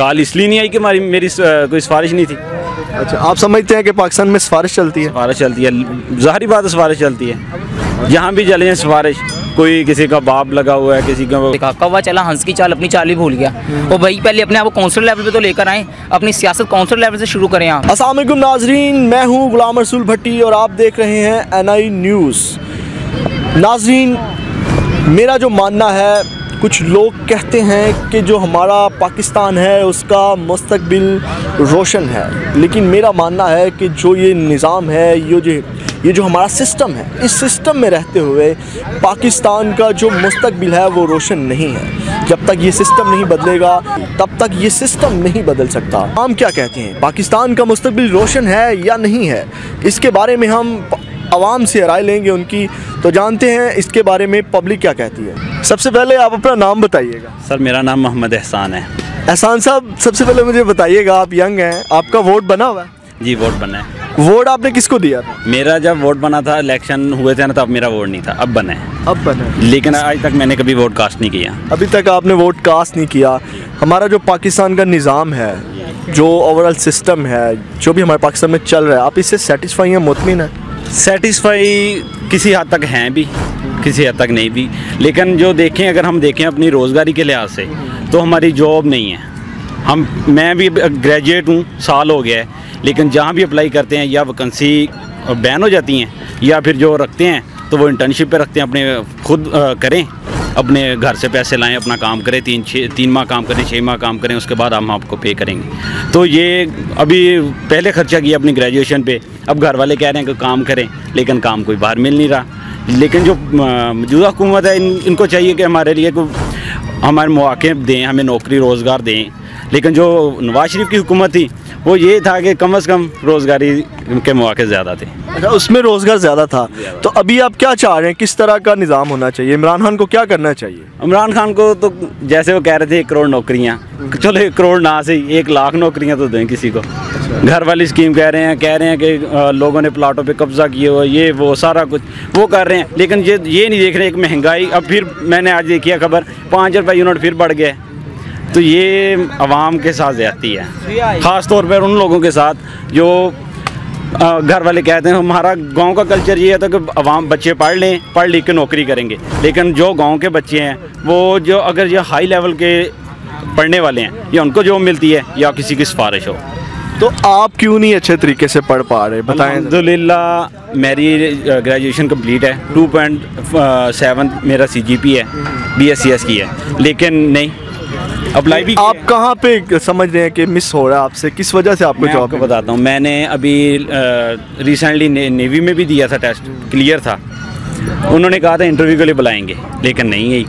Call इसलिए नहीं आई कि मेरी कोई सिफारिश नहीं थी। अच्छा, आप समझते हैं कि पाकिस्तान में सिफारिश चलती है? सिफारिश चलती है, ज़ाहिर बात है सिफारिश चलती है। जहाँ भी चले हैं सिफारिश, कोई किसी का बाप लगा हुआ है, किसी का कौवा चला हंस की चाल, अपनी चाल ही भूल गया। और भाई पहले अपने आप को काउंसिल लेवल पे तो लेकर आएँ, अपनी सियासत काउंसिल लेवल से शुरू करें आप। अस्सलाम वालेकुम नाजरीन, मैं हूँ गुलाम रसूल भट्टी और आप देख रहे हैं NI न्यूज़। नाजरीन, मेरा जो मानना है, कुछ लोग कहते हैं कि जो हमारा पाकिस्तान है उसका मुस्तकबिल रोशन है, लेकिन मेरा मानना है कि जो ये निज़ाम है, ये जो हमारा सिस्टम है, इस सिस्टम में रहते हुए पाकिस्तान का जो मुस्तकबिल है वो रोशन नहीं है। जब तक ये सिस्टम नहीं बदलेगा तब तक ये सिस्टम नहीं बदल सकता। हम क्या कहते हैं, पाकिस्तान का मुस्तकबिल रोशन है या नहीं है, इसके बारे में हम आवाम से राय लेंगे उनकी। तो जानते हैं इसके बारे में पब्लिक क्या कहती है। सबसे पहले आप अपना नाम बताइएगा। सर, मेरा नाम मोहम्मद एहसान है। एहसान साहब, सबसे पहले मुझे बताइएगा, आप यंग हैं, आपका वोट बना हुआ है? जी, वोट बना है। वोट आपने किसको दिया था? मेरा जब वोट बना था, इलेक्शन हुए थे ना, तब मेरा वोट नहीं था। अब बना है। अब बना है, लेकिन आज तक मैंने कभी वोट कास्ट नहीं किया। अभी तक आपने वोट कास्ट नहीं किया। हमारा जो पाकिस्तान का निज़ाम है, जो ओवरऑल सिस्टम है, जो भी हमारे पाकिस्तान में चल रहा है, आप इससे सेटिस्फाई हैं, मुतमिन है? सेटिस्फाई किसी हद तक हैं भी, किसी हद तक नहीं भी। लेकिन जो देखें, अगर हम देखें अपनी रोज़गारी के लिहाज से, तो हमारी जॉब नहीं है। मैं भी ग्रेजुएट हूँ, साल हो गया है, लेकिन जहाँ भी अप्लाई करते हैं या वैकेंसी बैन हो जाती हैं, या फिर जो रखते हैं तो वो इंटर्नशिप पे रखते हैं, अपने खुद करें, अपने घर से पैसे लाएं, अपना काम करें, 3 माह काम करें, 6 माह काम करें, उसके बाद हम आपको पे करेंगे। तो ये अभी पहले खर्चा किया अपनी ग्रेजुएशन पे, अब घर वाले कह रहे हैं कि काम करें, लेकिन काम कोई बाहर मिल नहीं रहा। लेकिन जो मौजूदा हुकूमत है, इनको चाहिए कि हमारे लिए हमारे मौके दें, हमें नौकरी रोज़गार दें। लेकिन जो नवाज शरीफ की हुकूमत थी, वो ये था कि कम से कम रोज़गारी के मौके ज़्यादा थे। अच्छा, उसमें रोज़गार ज़्यादा था। तो अभी आप क्या चाह रहे हैं, किस तरह का निज़ाम होना चाहिए? इमरान खान को क्या करना चाहिए? इमरान खान को तो जैसे वो कह रहे थे 1 करोड़ नौकरियाँ, चलो 1 करोड़ ना सही, 1 लाख नौकरियाँ तो दें किसी को। घर वाली स्कीम कह रहे हैं कि लोगों ने प्लाटों पे कब्जा किए हुआ, ये वो सारा कुछ वो कर रहे हैं। लेकिन ये नहीं देख रहे एक महंगाई। अब फिर मैंने आज देखी है खबर, 5 रुपये यूनिट फिर बढ़ गए। तो ये आवाम के साथ ज़्यादती है, ख़ास तौर पर उन लोगों के साथ जो घर वाले कहते हैं। हमारा गांव का कल्चर ये था कि आवाम बच्चे पढ़ लिख के नौकरी करेंगे। लेकिन जो गांव के बच्चे हैं, वो जो अगर ये हाई लेवल के पढ़ने वाले हैं, या उनको जॉब मिलती है या किसी की सिफारिश हो। तो आप क्यों नहीं अच्छे तरीके से पढ़ पा रहे, बताएं। अल्हम्दुलिल्लाह मेरी ग्रेजुएशन कंप्लीट है, 2.7 मेरा CGP है, BSc की है, लेकिन नहीं अप्लाई भी। आप कहाँ पे समझ रहे हैं कि मिस हो रहा है आपसे, किस वजह से आपको जॉब? बताता हूँ, मैंने अभी रिसेंटली नेवी में भी दिया था, टेस्ट क्लियर था। उन्होंने कहा था इंटरव्यू के लिए बुलाएंगे, लेकिन नहीं आई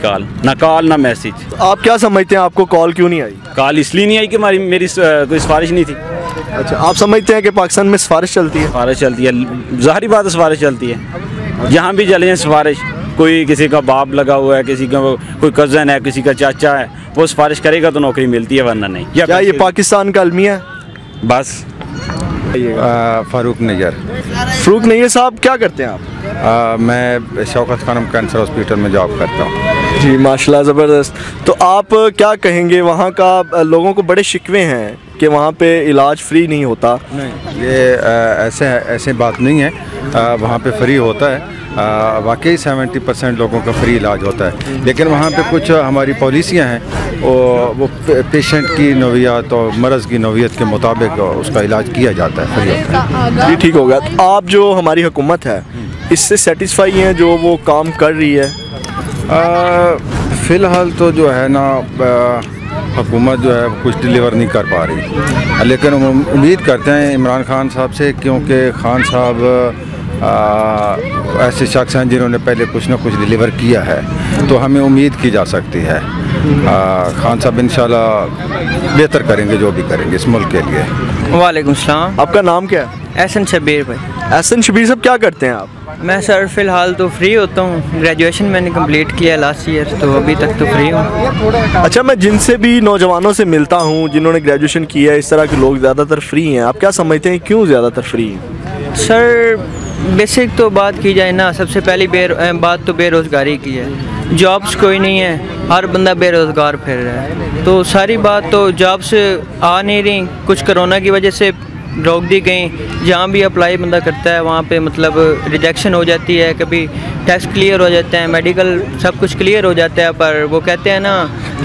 कॉल ना मैसेज। तो आप क्या समझते हैं, आपको कॉल क्यों नहीं आई? कॉल इसलिए नहीं आई कि मेरी कोई सिफारिश नहीं थी। अच्छा, आप समझते हैं कि पाकिस्तान में सिफारिश चलती है? सिफारिश चलती है, ज़ाहिर बात है सिफारिश चलती है। जहाँ भी चले हैं सिफारिश, कोई किसी का बाप लगा हुआ है, किसी का कोई कज़न है, किसी का चाचा है, वो सिफारिश करेगा तो नौकरी मिलती है, वरना नहीं। क्या ये पाकिस्तान का अलमिया है? बस। फ़ारूक नैयर। फ़ारूक नैयर साहब, क्या करते हैं आप? मैं शौकत खानम कैंसर हॉस्पिटल में जॉब करता हूँ। जी माशाल्लाह, ज़बरदस्त। तो आप क्या कहेंगे, वहाँ का लोगों को बड़े शिकवे हैं कि वहाँ पे इलाज फ्री नहीं होता? नहीं, ये ऐसे बात नहीं है, वहाँ पे फ्री होता है। वाकई 70% लोगों का फ्री इलाज होता है। लेकिन वहाँ पे कुछ हमारी पॉलिसियाँ हैं, वो पेशेंट की नौइयत और मर्ज़ की नौइयत के मुताबिक उसका इलाज किया जाता है, फ्री होता है। जी ठीक होगा। तो आप जो हमारी हुकूमत है, इससे सेटिस्फाई हैं जो वो काम कर रही है? फ़िलहाल तो जो है ना, हुकूमत जो है कुछ डिलीवर नहीं कर पा रही। लेकिन हम उम्मीद करते हैं इमरान खान साहब से, क्योंकि खान साहब ऐसे शख्स हैं जिन्होंने पहले कुछ ना कुछ डिलीवर किया है, तो हमें उम्मीद की जा सकती है खान साहब इंशाल्लाह बेहतर करेंगे जो भी करेंगे इस मुल्क के लिए। वालेकुम सलाम। आपका नाम क्या है? एहसन शबीर भाई। एहसन शबीर साहब, क्या करते हैं आप? मैं सर फ़िलहाल तो फ्री होता हूँ, ग्रेजुएशन मैंने कंप्लीट किया लास्ट ईयर, तो अभी तक तो फ्री हूँ। अच्छा, मैं जिनसे भी नौजवानों से मिलता हूँ जिन्होंने ग्रेजुएशन किया है, इस तरह के लोग ज़्यादातर फ्री हैं। आप क्या समझते हैं क्यों ज़्यादातर फ्री हैं? सर बेसिक तो बात की जाए ना, सबसे पहली बात तो बेरोज़गारी की है। जॉब्स कोई नहीं है, हर बंदा बेरोज़गार फिर रहा है। तो सारी बात तो जॉब्स आ नहीं रही, कुछ कोरोना की वजह से रोक दी गई। जहाँ भी अप्लाई बंदा करता है वहाँ पे मतलब रिजेक्शन हो जाती है, कभी टेस्ट क्लियर हो जाते हैं, मेडिकल सब कुछ क्लियर हो जाता है, पर वो कहते हैं ना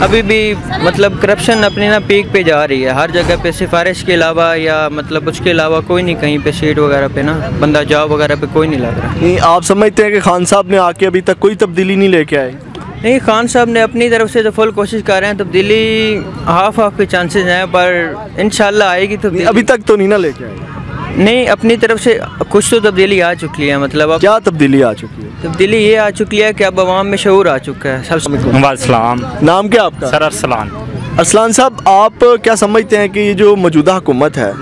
अभी भी मतलब करप्शन अपनी ना पीक पे जा रही है हर जगह पे। सिफारिश के अलावा या मतलब उसके अलावा कोई नहीं, कहीं पे सीट वगैरह पे ना बंदा जॉब वगैरह पे कोई नहीं लग रहा। नहीं, आप समझते हैं कि खान साहब ने आके अभी तक कोई तब्दीली नहीं लेके आए? नहीं, खान साहब ने अपनी तरफ से तो फुल कोशिश कर रहे हैं, तब्दीली हाफ के चांसेस हैं, पर इंशाल्लाह आएगी तब्दीली। अभी तक तो नहीं ना लेके आए? नहीं, अपनी तरफ से कुछ तो तब्दीली आ चुकी है। मतलब अब क्या तब्दीली आ चुकी है? तब्दीली ये आ चुकी है कि अब आवाम में शऊर आ चुका है। वालेकुम। नाम क्या आपका? सर अरसलान। अरसलान साहब, आप क्या समझते हैं कि ये जो मौजूदा हुकूमत है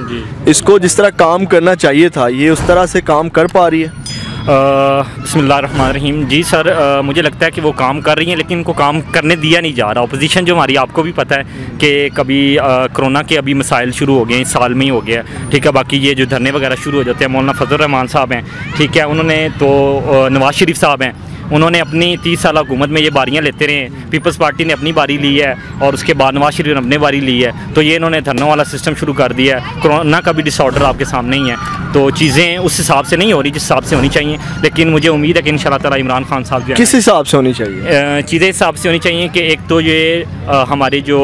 इसको जिस तरह काम करना चाहिए था, ये उस तरह से काम कर पा रही है? बिस्मिल्लाहिर्रहमानिर्रहीम। जी सर, मुझे लगता है कि वो काम कर रही हैं, लेकिन इनको काम करने दिया नहीं जा रहा। अपोजिशन जो हमारी, आपको भी पता है कि कभी कोरोना के अभी मसाइल शुरू हो गए, इस साल में ही हो गया, ठीक है। बाकी ये जो धरने वगैरह शुरू हो जाते हैं, मौलाना फजल रहमान साहब हैं, ठीक है, उन्होंने तो नवाज शरीफ साहब हैं, उन्होंने अपनी 30 साल हुकूमत में ये बारियाँ लेते रहे। पीपल्स पार्टी ने अपनी बारी ली है और उसके बाद नवाज शरीफ ने अपनी बारी ली है, तो ये इन्होंने धरनों वाला सिस्टम शुरू कर दिया है। कोरोना का भी डिसऑर्डर आपके सामने ही है, तो चीज़ें उस हिसाब से नहीं हो रही जिस हिसाब से होनी चाहिए। लेकिन मुझे उम्मीद है कि इंशाल्लाह ताला इमरान खान साहब जो किस हिसाब से होनी चाहिए? चीज़ें हिसाब से होनी चाहिए कि एक तो ये हमारे जो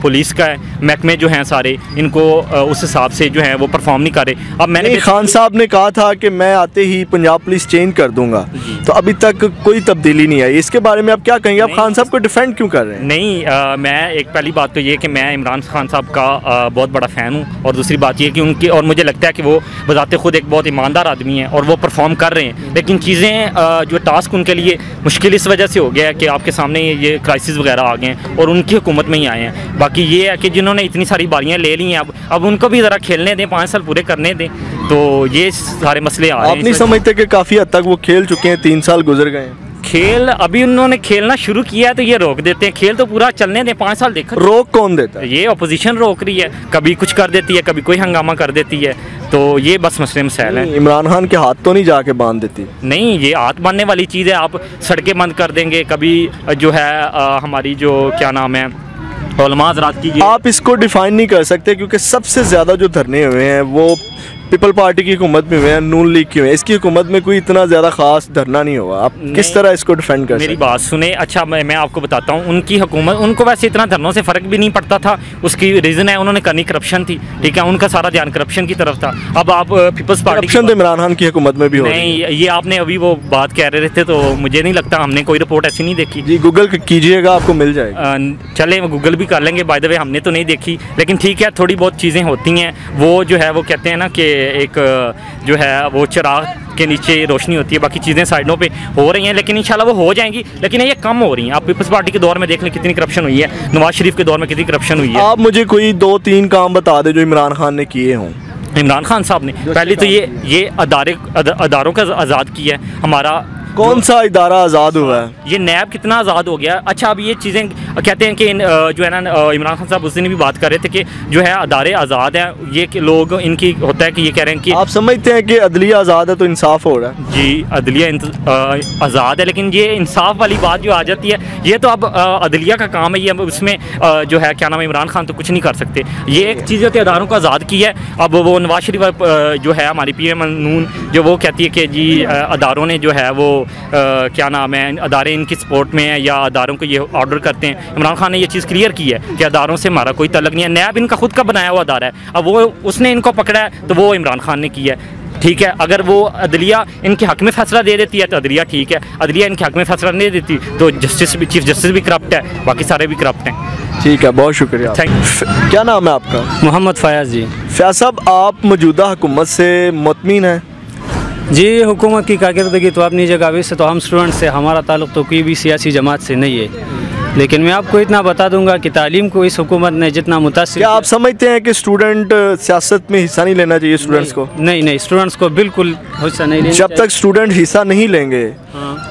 पुलिस का है महकमे जो हैं सारे, इनको उस हिसाब से जो है वो परफॉर्म नहीं कर रहे। अब मैंने खान साहब ने कहा था कि मैं आते ही पंजाब पुलिस चेंज कर दूंगा, तो अभी तक कोई तब्दीली नहीं आई। इसके बारे में आप क्या कहेंगे? आप खान साहब को डिफेंड क्यों कर रहे हैं? नहीं, मैं एक पहली बात तो ये कि मैं इमरान खान साहब का बहुत बड़ा फ़ैन हूँ, और दूसरी बात ये कि उनकी, और मुझे लगता है कि वो बजाते खुद एक बहुत ईमानदार आदमी है और वो परफॉर्म कर रहे हैं। लेकिन चीज़ें जो टास्क उनके लिए मुश्किल इस वजह से हो गया है कि आपके सामने ये क्राइसिस वगैरह आ गए हैं और उनकी हुकूमत में ही आए हैं। बाकी ये है कि जिन्होंने इतनी सारी बारियाँ ले ली हैं, अब उनको भी ज़रा खेलने दें, 5 साल पूरे करने दें, तो ये सारे मसले आ रहे हैं। आप नहीं समझते कि काफ़ी हद तक वो खेल चुके हैं, 3 साल गुजर गए हैं? खेल अभी उन्होंने खेलना शुरू किया है तो ये रोक देते हैं। खेल तो पूरा चलने दें, 5 साल देखो। रोक कौन देता है? ये अपोजिशन रोक रही है, कभी कुछ कर देती है, कभी कोई हंगामा कर देती है, तो ये बस मसले मसाइल हैं। इमरान खान के हाथ तो नहीं जाके बांध देती? नहीं, ये हाथ बांधने वाली चीज़ है। आप सड़कें बंद कर देंगे, कभी जो है हमारी जो क्या नाम है उलमा हज़रात की, आप इसको डिफाइन नहीं कर सकते क्योंकि सबसे ज़्यादा जो धरने हुए हैं वो पीपल पार्टी की हुकूमत में हुए हैं, नून लीग की हुए हैं। इसकी हुकूमत में कोई इतना ज़्यादा खास धरना नहीं हुआ। आप किस तरह इसको डिफेंड कर? मेरी बात सुने। अच्छा, मैं आपको बताता हूँ, उनकी हुकूमत, उनको वैसे इतना धरनों से फ़र्क भी नहीं पड़ता था। उसकी रीज़न है उन्होंने करनी करप्शन थी, ठीक है, उनका सारा ध्यान करप्शन की तरफ था। अब आप पीपल्स पार्टी करप्शन तो इमरान खान की हुकूमत में भी हो नहीं, ये आपने अभी वो बात कह रहे थे, तो मुझे नहीं लगता, हमने कोई रिपोर्ट ऐसी नहीं देखी। जी, गूगल कीजिएगा, आपको मिल जाएगा। चले, गूगल भी कर लेंगे, बाय द वे हमने तो नहीं देखी, लेकिन ठीक है, थोड़ी बहुत चीज़ें होती हैं। वो जो है वो कहते हैं ना कि एक जो है वो चिराग के नीचे रोशनी होती है, बाकी चीज़ें साइडों पे हो रही हैं, लेकिन इंशाल्लाह वो हो जाएंगी, लेकिन ये कम हो रही हैं। आप पीपल्स पार्टी के दौर में देख लें कितनी करप्शन हुई है, नवाज शरीफ के दौर में कितनी करप्शन हुई है। आप मुझे कोई 2-3 काम बता दें जो इमरान खान ने किए हों। इमरान खान साहब ने पहले तो ये अदारों का आज़ाद किया है। हमारा कौन सा इदारा आज़ाद हुआ है? ये नैब कितना आज़ाद हो गया। अच्छा, अब ये चीज़ें कहते हैं कि जो है ना, इमरान खान साहब उस दिन भी बात कर रहे थे कि जो है अदारे आज़ाद हैं, ये कि लोग इनकी होता है कि ये कह रहे हैं कि आप समझते हैं कि अदलिया आज़ाद है तो इंसाफ हो रहा है? जी, अदलिया आज़ाद है, लेकिन ये इंसाफ वाली बात जो आ जाती है, ये तो अब अदलिया का काम है। ये अब उसमें जो है क्या नाम है, इमरान खान तो कुछ नहीं कर सकते। ये एक चीज़ होती है अदारों को आज़ाद की है। अब वो नवाज शरीफ जो है हमारी PM नून जो वो कहती है कि जी अदारों ने जो है वो क्या नाम है, अदारे इनकी सपोर्ट में है या अदारों को ये ऑर्डर करते हैं। इमरान खान ने ये चीज़ क्लियर की है कि अदारों से हमारा कोई तल्लुक़ नहीं है। नैब इनका खुद का बनाया हुआ अदारा है, अब वो उसने इनको पकड़ा है तो वो इमरान खान ने किया है, ठीक है। अगर वो अदलिया इनके हक़ में फ़ैसला दे देती है तो अदलिया ठीक है, अदलिया इनके हक़ में फ़ैसला नहीं देती तो जस्टिस भी, चीफ जस्टिस भी करप्ट है, बाकी सारे भी करप्ट हैं। ठीक है, बहुत शुक्रिया। क्या नाम है आपका? मोहम्मद फ़याज़ जी। फ़याज़ साहब, आप मौजूदा हुकूमत से मुतमिन हैं? जी, हुकूमत की कारकर्दगी तो अपनी जगह, वैसे तो हम स्टूडेंट से हमारा ताल्लुक़ तो कोई भी सियासी जमात से नहीं है, लेकिन मैं आपको इतना बता दूंगा कि तालीम को इस हुकूमत ने जितना मुतासिर क्या आप समझते हैं कि स्टूडेंट सियासत में हिस्सा नहीं लेना चाहिए स्टूडेंट्स को? नहीं, स्टूडेंट्स को बिल्कुल हिस्सा नहीं लेना जब तक स्टूडेंट हिस्सा नहीं लेंगे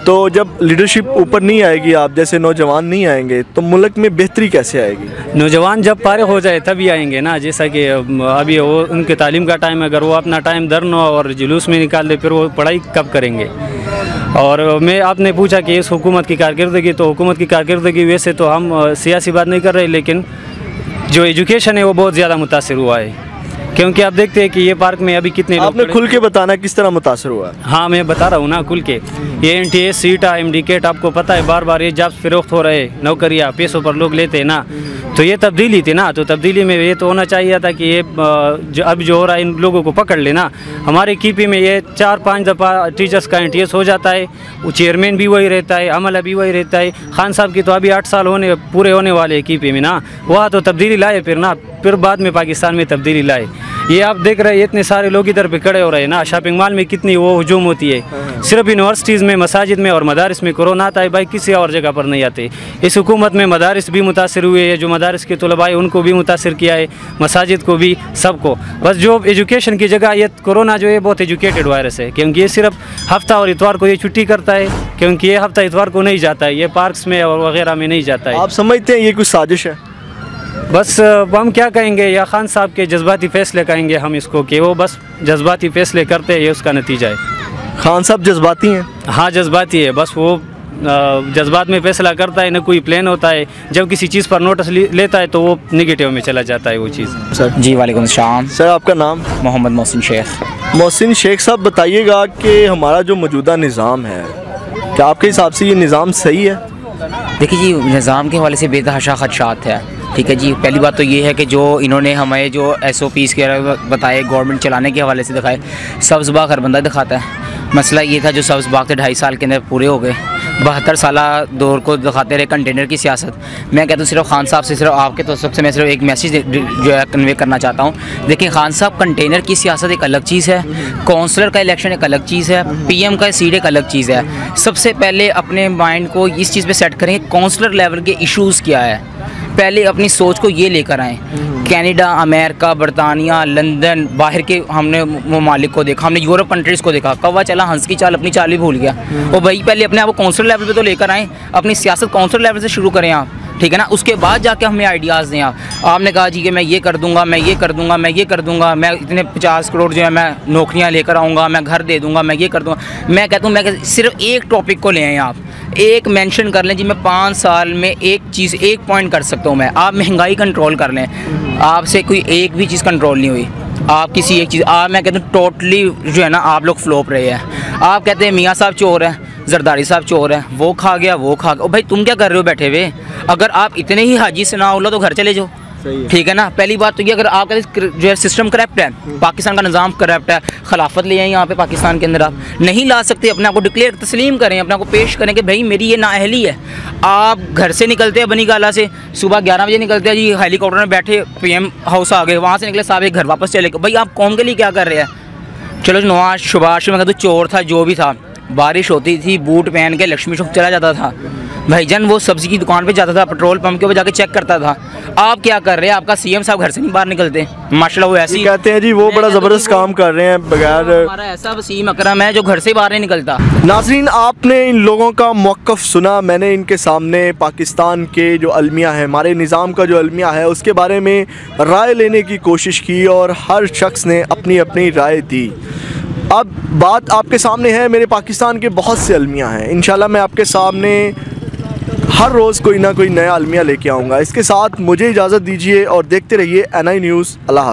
तो जब लीडरशिप ऊपर नहीं आएगी, आप जैसे नौजवान नहीं आएंगे, तो मुल्क में बेहतरी कैसे आएगी? नौजवान जब फारिग हो जाए तभी आएंगे ना। जैसा कि अभी वो उनके तालीम का टाइम है, अगर वो अपना टाइम धरना और जुलूस में निकाल दे फिर वो पढ़ाई कब करेंगे? और मैं आपने पूछा कि इस हुकूमत की कारकर्दगी, तो हुकूमत की कारकर्दगी वैसे तो हम सियासी बात नहीं कर रहे, लेकिन जो एजुकेशन है वो बहुत ज़्यादा मुतासिर हुआ है। क्योंकि आप देखते हैं कि ये पार्क में अभी कितने लोग आपने खुल के बताना किस तरह मुतासर हुआ है? हाँ, मैं बता रहा हूँ ना खुल के। ये NTA, सीटा, MDCAT आपको पता है बार बार ये जॉब्स फरोख्त हो रहे, नौकरियाँ पैसों पर लोग लेते हैं ना, तो ये तब्दीली थी ना। तो तब्दीली में ये तो होना चाहिए था कि ये अब जो हो रहा है इन लोगों को पकड़ लेना। हमारे KP में ये 4-5 दफ़ा टीचर्स का NTS हो जाता है, वो चेयरमैन भी वही रहता है, अमला भी वही रहता है। खान साहब की तो अभी 8 साल पूरे होने वाले हैं KP में ना। वहाँ तो तब्दीली लाए फिर बाद में पाकिस्तान में तब्दीली लाए। ये आप देख रहे हैं इतने सारे लोग इधर पे खड़े हो रहे हैं ना। शॉपिंग मॉल में कितनी वो हजूम होती है। सिर्फ यूनिवर्सिटीज़ में, मसाजिद में और मदारिस में कोरोना आता है भाई, किसी और जगह पर नहीं आते। इस हुकूमत में मदारिस भी मुतासिर हुए हैं, जो मदारिस के तलबा है उनको भी मुतासिर किया है, मसाजिद को भी, सबको। बस जो एजुकेशन की जगह ये कोरोना जो है बहुत एजुकेटेड वायरस है, क्योंकि ये सिर्फ हफ्ता और इतवार को ये छुट्टी करता है, क्योंकि ये हफ्ता इतवार को नहीं जाता है, ये पार्क्स में और वगैरह में नहीं जाता है। आप समझते हैं ये कुछ साजिश है? बस हम क्या कहेंगे, या खान साहब के जज्बाती फ़ैसले कहेंगे हम इसको, कि वो बस जज्बाती फ़ैसले करते हैं, ये उसका नतीजा है। खान साहब जज्बाती हैं? हाँ, जज्बाती है। बस वो जज्बात में फ़ैसला करता है, न कोई प्लान होता है। जब किसी चीज़ पर नोटिस लेता है तो वो नेगेटिव में चला जाता है वो चीज़। सर जी वालेकुम सलाम। सर आपका नाम? मोहम्मद मोहसिन शेख। मोहसिन शेख साहब, बताइएगा कि हमारा जो मौजूदा निज़ाम है, क्या आपके हिसाब से ये निज़ाम सही है? देखिए जी, निज़ाम के हवाले से बेतहाशा खदशात है। ठीक है जी, पहली बात तो ये है कि जो इन्होंने हमें जो SOPs के बताए गवर्नमेंट चलाने के हवाले से दिखाए, सब्ज़ बाग हर बंदा दिखाता है। मसला ये था जो सब्ज़ बाग थे 2.5 साल के अंदर पूरे हो गए, 72 साल दौर को दिखाते रहे कंटेनर की सियासत। मैं कहता हूँ सिर्फ खान साहब से, सिर्फ आपके तो सबसे मैं सिर्फ एक मैसेज जो है कन्वे करना चाहता हूँ। देखिए खान साहब, कंटेनर की सियासत एक अलग चीज़ है, काउंसलर का इलेक्शन एक अलग चीज़ है, PM का सीट एक अलग चीज़ है। सबसे पहले अपने माइंड को इस चीज़ पर सेट करें, काउंसलर लेवल के इशूज़ क्या है, पहले अपनी सोच को ये लेकर आएँ। कनाडा, अमेरिका, बरतानिया, लंदन, बाहर के हमने ममालिक को देखा, हमने यूरोप कंट्रीज़ को देखा, कौवा चला हंस की चाल अपनी चाल ही भूल गया। और भाई पहले अपने आप को काउंसिल लेवल पे तो लेकर आएँ, अपनी सियासत काउंसिल लेवल से शुरू करें आप, ठीक है ना। उसके बाद जाके हमें आइडियाज़ दें आप। आपने कहा जी कि मैं ये कर दूंगा, मैं ये कर दूंगा, मैं ये कर दूंगा, मैं इतने 50 करोड़ जो है मैं नौकरियां लेकर आऊँगा, मैं घर दे दूंगा, मैं ये कर दूंगा। मैं कहता हूँ मैं सिर्फ एक टॉपिक को ले आएँ आप, एक मेंशन कर लें जी, मैं 5 साल में एक चीज़, एक पॉइंट कर सकता हूँ मैं। आप महंगाई कंट्रोल कर लें, आपसे कोई एक भी चीज़ कंट्रोल नहीं हुई। आप किसी एक चीज़, मैं कहता हूँ टोटली जो है ना आप लोग फ्लॉप रहे हैं। आप कहते हैं मियाँ साहब चोर हैं, जरदारी साहब चोर है, वो खा गया, वो खा गया। भाई तुम क्या कर रहे हो बैठे हुए? अगर आप इतने ही हाजी से ना हो तो घर चले जाओ, ठीक है ना। पहली बात तो ये, अगर आपका जो है सिस्टम करप्ट है, पाकिस्तान का निज़ाम करप्ट है, खिलाफत ले आए यहाँ पे पाकिस्तान के अंदर, आप नहीं ला सकते। अपने आप को डिक्लेयर तस्लीम करें, अपने आप को पेश करें कि भाई मेरी ये नाअहली है। आप घर से निकलते हैं बनी गाला से, सुबह 11 बजे निकलते हैं जी, हेलीकॉप्टर में बैठे PM हाउस आ गए, वहाँ से निकले साहब एक घर वापस चले गए। भाई आप कौम के लिए क्या कर रहे हैं? चलो नवाज शुभाश में कहते चोर था, जो भी था, बारिश होती थी बूट पहन के लक्ष्मी चौक चला जाता था भाईजान, वो सब्जी की दुकान पे जाता था, पेट्रोल पंप के ऊपर जाके चेक करता था। आप क्या कर रहे हैं? आपका CM साहब घर से नहीं बाहर निकलते माशाल्लाह, वो ऐसे ही कहते हैं जी वो बड़ा ज़बरदस्त काम कर रहे हैं बगैर। हमारा ऐसा वसीम अकरम है जो घर से बाहर नहीं निकलता। नाज़रीन, आपने इन लोगों का मौक़िफ़ सुना। मैंने इनके सामने पाकिस्तान के जो अलमिया है, हमारे निज़ाम का जो अलमिया है, उसके बारे में राय लेने की कोशिश की और हर शख्स ने अपनी अपनी राय दी। अब बात आपके सामने है, मेरे पाकिस्तान के बहुत से अलमिया हैं। इंशाल्लाह मैं आपके सामने हर रोज़ कोई ना कोई नया अलमिया लेके आऊँगा। इसके साथ मुझे इजाज़त दीजिए और देखते रहिए NI न्यूज़। अल्लाह हाफ़िज़।